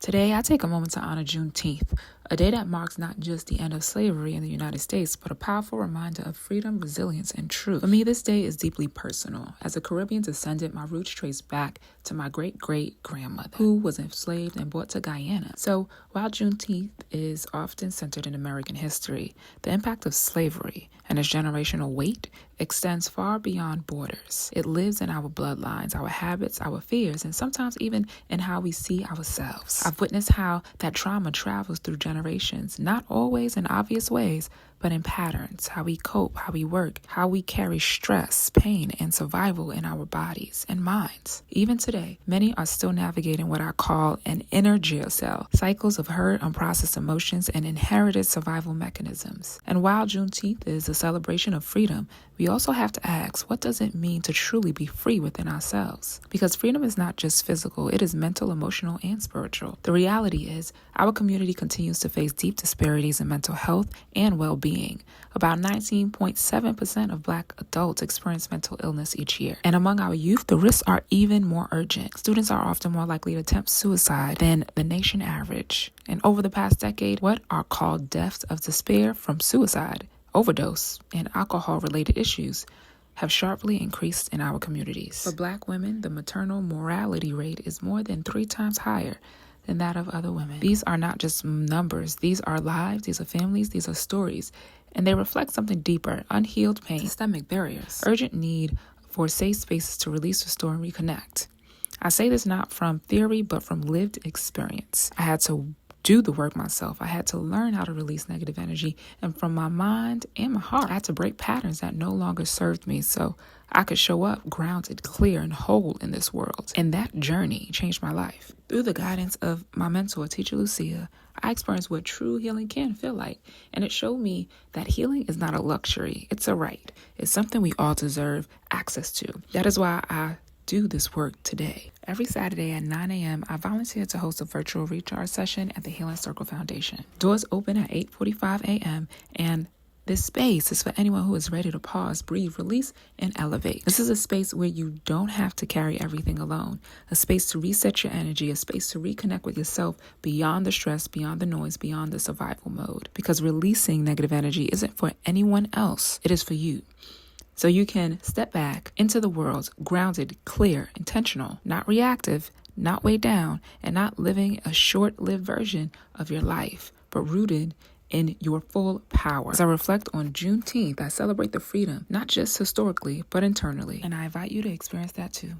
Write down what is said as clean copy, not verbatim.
Today, I take a moment to honor Juneteenth, a day that marks not just the end of slavery in the United States, but a powerful reminder of freedom, resilience, and truth. For me, this day is deeply personal. As a Caribbean descendant, my roots trace back to my great-great-grandmother, who was enslaved and brought to Guyana. So, while Juneteenth is often centered in American history, the impact of slavery and its generational weight extends far beyond borders. It lives in our bloodlines, our habits, our fears, and sometimes even in how we see ourselves. I've witnessed how that trauma travels through generations, not always in obvious ways, but in patterns, how we cope, how we work, how we carry stress, pain, and survival in our bodies and minds. Even today, many are still navigating what I call an inner jail cell, cycles of hurt, unprocessed emotions, and inherited survival mechanisms. And while Juneteenth is a celebration of freedom, we also have to ask, what does it mean to truly be free within ourselves? Because freedom is not just physical, it is mental, emotional, and spiritual. The reality is, our community continues to face deep disparities in mental health and well-being. About 19.7% of Black adults experience mental illness each year. And among our youth, the risks are even more urgent. Students are often more likely to attempt suicide than the nation average. And over the past decade, what are called deaths of despair from suicide, overdose, and alcohol-related issues have sharply increased in our communities. For Black women, the maternal mortality rate is more than 3 times higher than that of other women. These are not just numbers. These are lives, these are families, these are stories, and they reflect something deeper: unhealed pain, systemic barriers, urgent need for safe spaces to release, restore, and reconnect. I say this not from theory, but from lived experience. I had to do the work myself. I had to learn how to release negative energy, and from my mind and my heart, I had to break patterns that no longer served me so I could show up grounded, clear, and whole in this world. And that journey changed my life. Through the guidance of my mentor, teacher Lu Xia, I experienced what true healing can feel like, and it showed me that healing is not a luxury, it's a right. It's something we all deserve access to. That is why I do this work today. Every Saturday at 9 a.m., I volunteer to host a virtual recharge session at the Healing Circle Foundation. Doors open at 8:45 a.m., and this space is for anyone who is ready to pause, breathe, release, and elevate. This is a space where you don't have to carry everything alone, a space to reset your energy, a space to reconnect with yourself beyond the stress, beyond the noise, beyond the survival mode. Because releasing negative energy isn't for anyone else, it is for you. So you can step back into the world grounded, clear, intentional, not reactive, not weighed down, and not living a short-lived version of your life, but rooted in your full power. As I reflect on Juneteenth, I celebrate the freedom, not just historically, but internally. And I invite you to experience that too.